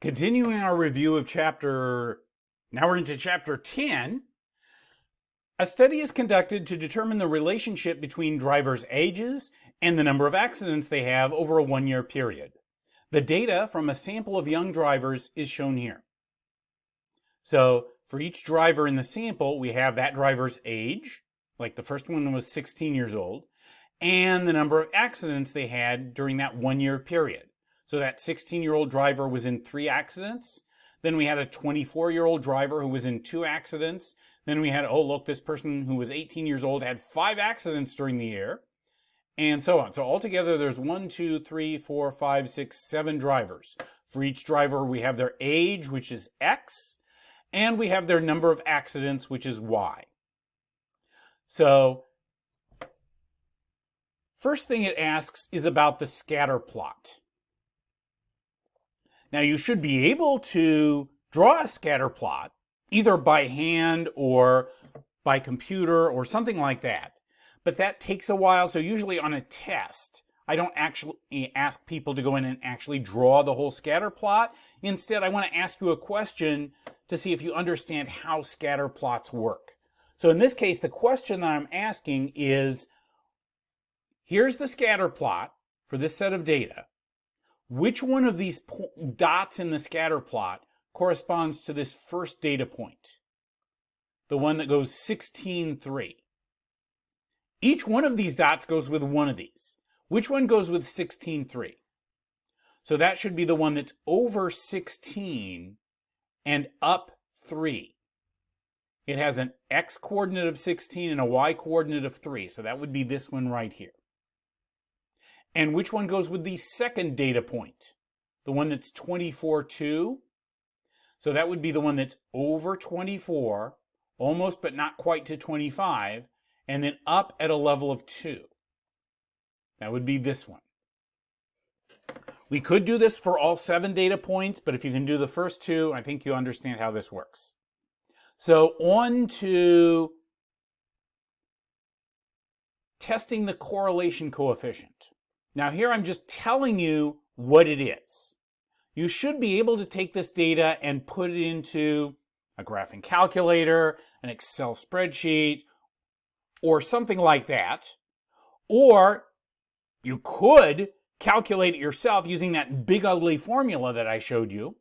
Continuing our review of now we're into chapter 10. A study is conducted to determine the relationship between drivers' ages and the number of accidents they have over a 1-year period. The data from a sample of young drivers is shown here. So for each driver in the sample, we have that driver's age, like the first one was 16 years old, and the number of accidents they had during that 1-year period. So that 16-year-old driver was in 3 accidents. Then we had a 24-year-old driver who was in 2 accidents. Then we had, oh, look, this person who was 18 years old had 5 accidents during the year, and so on. So altogether, there's 1, 2, 3, 4, 5, 6, 7 drivers. For each driver, we have their age, which is X, and we have their number of accidents, which is Y. So first thing it asks is about the scatter plot. Now you should be able to draw a scatter plot either by hand or by computer or something like that. But that takes a while, so usually on a test, I don't actually ask people to go in and actually draw the whole scatter plot. Instead, I want to ask you a question to see if you understand how scatter plots work. So in this case, the question that I'm asking is, here's the scatter plot for this set of data. Which one of these dots in the scatter plot corresponds to this first data point? The one that goes 16,3. Each one of these dots goes with one of these. Which one goes with 16,3? So that should be the one that's over 16 and up 3. It has an x coordinate of 16 and a y coordinate of 3. So that would be this one right here. And which one goes with the second data point? The one that's 24,2. So that would be the one that's over 24, almost but not quite to 25, and then up at a level of 2. That would be this one. We could do this for all 7 data points, but if you can do the first 2, I think you understand how this works. So on to testing the correlation coefficient. Now here I'm just telling you what it is. You should be able to take this data and put it into a graphing calculator, an Excel spreadsheet, or something like that. Or you could calculate it yourself using that big ugly formula that I showed you.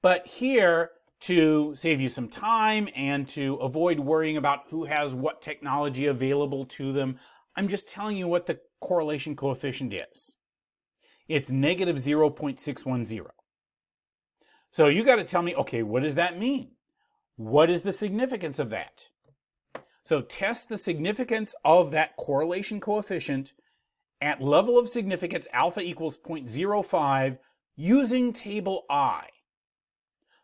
But here, to save you some time and to avoid worrying about who has what technology available to them, I'm just telling you what the correlation coefficient is. It's negative 0.610. So you got to tell me, okay, what does that mean? What is the significance of that? So test the significance of that correlation coefficient at level of significance alpha equals 0.05 using table I.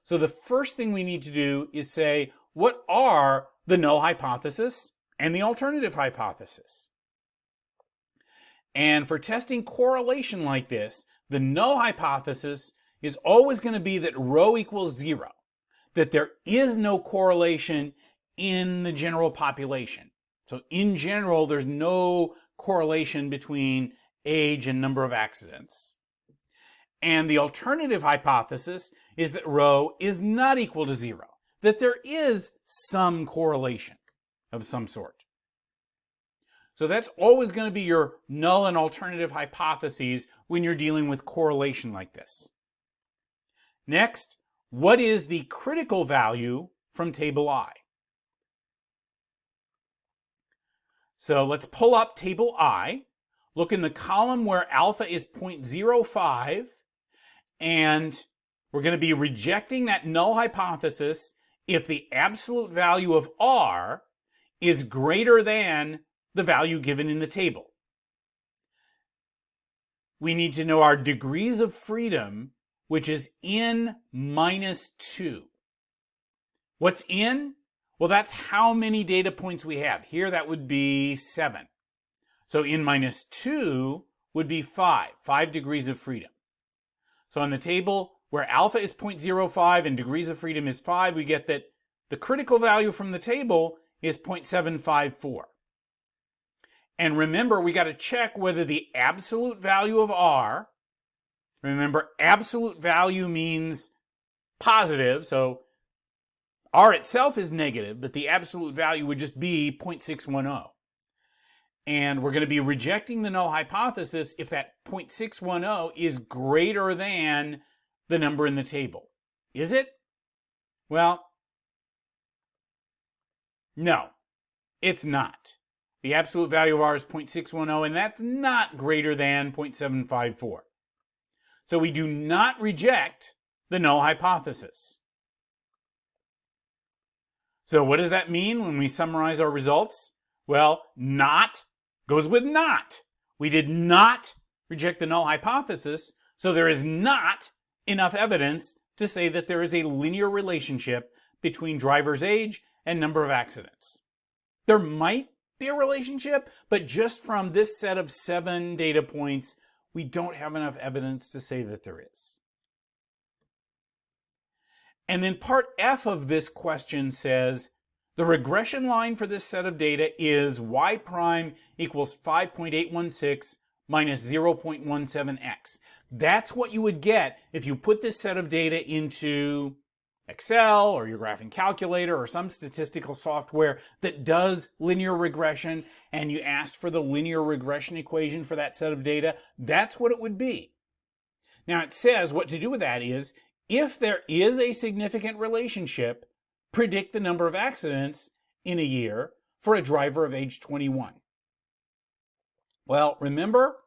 So the first thing we need to do is say, what are the null hypothesis and the alternative hypothesis? And for testing correlation like this, the null hypothesis is always going to be that rho equals 0, that there is no correlation in the general population. So in general, there's no correlation between age and number of accidents. And the alternative hypothesis is that rho is not equal to 0, that there is some correlation of some sort. So that's always going to be your null and alternative hypotheses when you're dealing with correlation like this. Next, what is the critical value from table I? So let's pull up table I, look in the column where alpha is 0.05, and we're going to be rejecting that null hypothesis if the absolute value of R is greater than the value given in the table. We need to know our degrees of freedom, which is n minus 2. What's n? Well, that's how many data points we have. Here that would be 7. So n minus 2 would be 5 degrees of freedom. So on the table where alpha is 0.05 and degrees of freedom is 5, we get that the critical value from the table is 0.754. And remember, we got to check whether the absolute value of R Remember, absolute value means positive, so R itself is negative, but the absolute value would just be 0.610. And we're going to be rejecting the null hypothesis if that 0.610 is greater than the number in the table. Is it? Well, no, it's not. The absolute value of R is 0.610, and that's not greater than 0.754. So we do not reject the null hypothesis. So what does that mean when we summarize our results? Well, not goes with not. We did not reject the null hypothesis, so there is not enough evidence to say that there is a linear relationship between driver's age and number of accidents. There might be a relationship, but just from this set of 7 data points, we don't have enough evidence to say that there is. And then part F of this question says, the regression line for this set of data is y prime equals 5.816 minus 0.17x. That's what you would get if you put this set of data into Excel or your graphing calculator or some statistical software that does linear regression, and you asked for the linear regression equation for that set of data. That's what it would be. Now it says what to do with that is, if there is a significant relationship, predict the number of accidents in a year for a driver of age 21. Well, remember,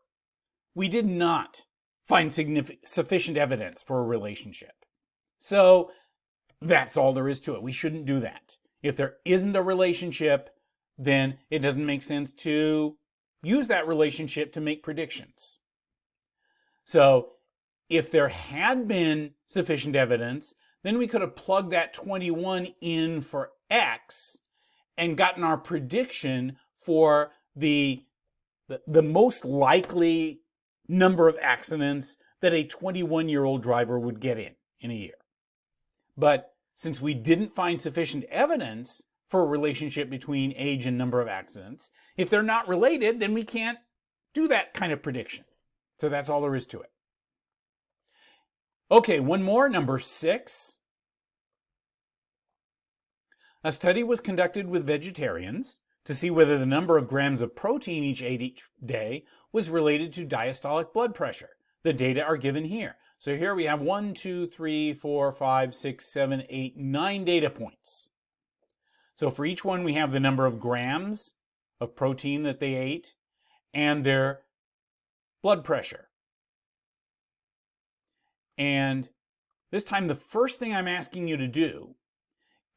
we did not find sufficient evidence for a relationship. So that's all there is to it. We shouldn't do that. If there isn't a relationship, then it doesn't make sense to use that relationship to make predictions. So if there had been sufficient evidence, then we could have plugged that 21 in for X and gotten our prediction for the most likely number of accidents that a 21-year-old driver would get in a year. But since we didn't find sufficient evidence for a relationship between age and number of accidents, if they're not related, then we can't do that kind of prediction. So that's all there is to it. Okay, one more, number 6. A study was conducted with vegetarians to see whether the number of grams of protein each ate each day was related to diastolic blood pressure. The data are given here. So here we have 1, 2, 3, 4, 5, 6, 7, 8, 9 data points. So for each one we have the number of grams of protein that they ate and their blood pressure. And this time the first thing I'm asking you to do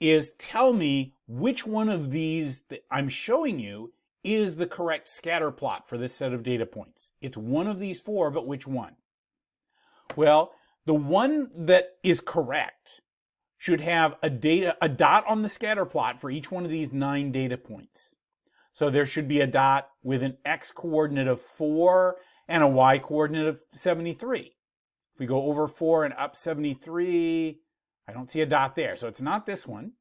is tell me which one of these that I'm showing you is the correct scatter plot for this set of data points. It's one of these 4, but which one? Well, the one that is correct should have a dot on the scatter plot for each one of these 9 data points. So there should be a dot with an x coordinate of 4 and a y coordinate of 73. If we go over 4 and up 73, I don't see a dot there, so it's not this one.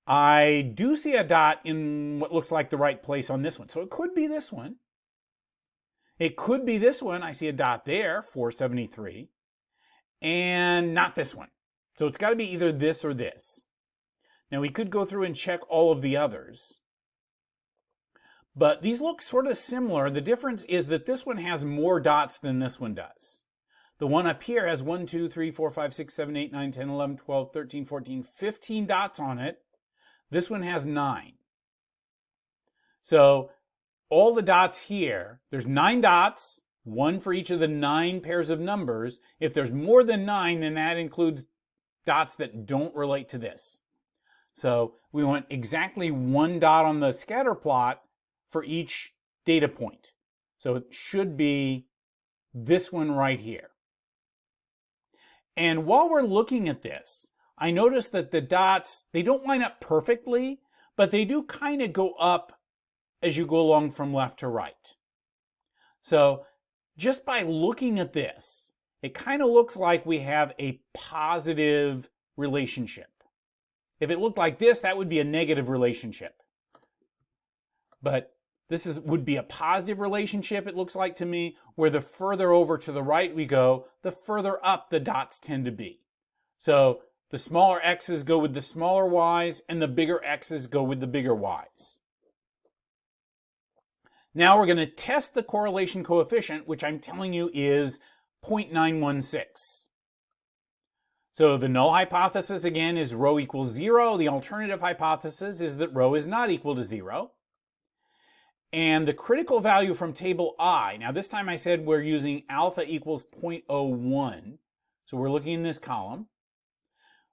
I do see a dot in what looks like the right place on this one, so it could be this one. It could be this one. I see a dot there, 473, and not this one. So it's got to be either this or this. Now we could go through and check all of the others, but these look sort of similar. The difference is that this one has more dots than this one does. The one up here has 1, 2, 3, 4, 5, 6, 7, 8, 9, 10, 11, 12, 13, 14, 15 dots on it. This one has 9. So all the dots here, there's 9 dots, 1 for each of the 9 pairs of numbers. If there's more than 9, then that includes dots that don't relate to this. So we want exactly 1 dot on the scatter plot for each data point. So it should be this one right here. And while we're looking at this, I notice that the dots, they don't line up perfectly, but they do kind of go up as you go along from left to right. So just by looking at this, it kind of looks like we have a positive relationship. If it looked like this, that would be a negative relationship. But would be a positive relationship, it looks like to me, where the further over to the right we go, the further up the dots tend to be. So the smaller x's go with the smaller y's, and the bigger x's go with the bigger y's. Now we're going to test the correlation coefficient, which I'm telling you is 0.916. So the null hypothesis, again, is rho equals 0. The alternative hypothesis is that rho is not equal to 0. And the critical value from table I, now this time I said we're using alpha equals 0.01. So we're looking in this column.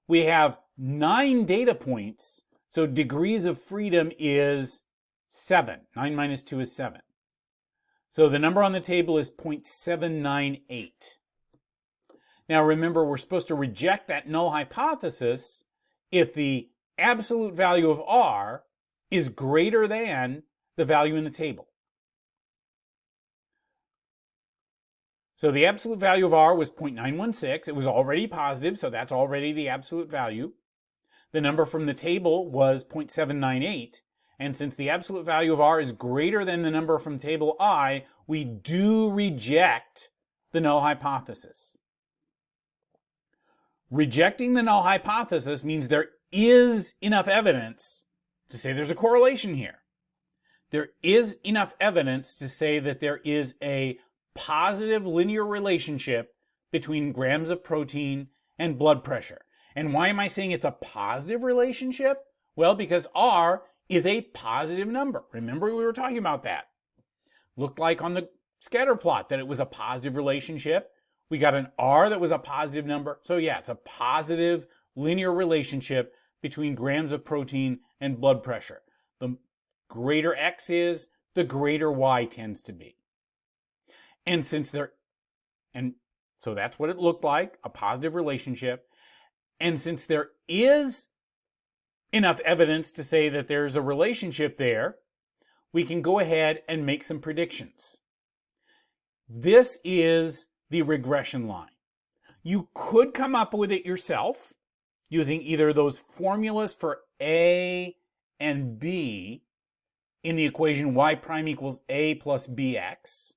We have 9 data points, so degrees of freedom is 7. 9 minus 2 is 7. So the number on the table is 0.798. Now remember, we're supposed to reject that null hypothesis if the absolute value of R is greater than the value in the table. So the absolute value of R was 0.916. It was already positive, so that's already the absolute value. The number from the table was 0.798. And since the absolute value of R is greater than the number from table I, we do reject the null hypothesis. Rejecting the null hypothesis means there is enough evidence to say there's a correlation here. There is enough evidence to say that there is a positive linear relationship between grams of protein and blood pressure. And why am I saying it's a positive relationship? Well, because R is a positive number. Remember, we were talking about that. Looked like on the scatter plot that it was a positive relationship. We got an R that was a positive number. So yeah, it's a positive linear relationship between grams of protein and blood pressure. The greater X is, the greater Y tends to be. And so that's what it looked like, a positive relationship. And since there is enough evidence to say that there's a relationship there, we can go ahead and make some predictions. This is the regression line. You could come up with it yourself using either those formulas for A and B in the equation y prime equals A plus bx.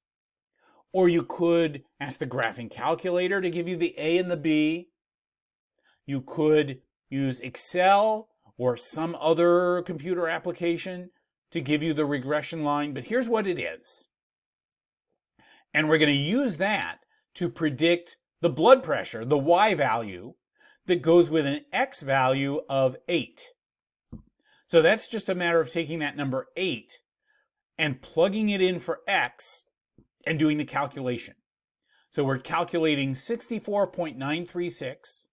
Or you could ask the graphing calculator to give you the A and the B. You could use Excel or some other computer application to give you the regression line. But here's what it is. And we're going to use that to predict the blood pressure, the Y value, that goes with an X value of 8. So that's just a matter of taking that number 8 and plugging it in for X and doing the calculation. So we're calculating 64.936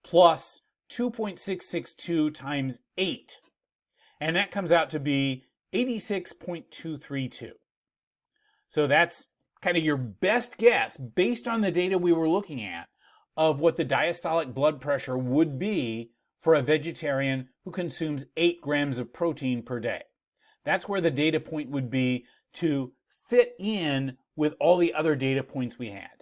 plus 2.662 times 8. And that comes out to be 86.232. So that's kind of your best guess, based on the data we were looking at, of what the diastolic blood pressure would be for a vegetarian who consumes 8 grams of protein per day. That's where the data point would be to fit in with all the other data points we had.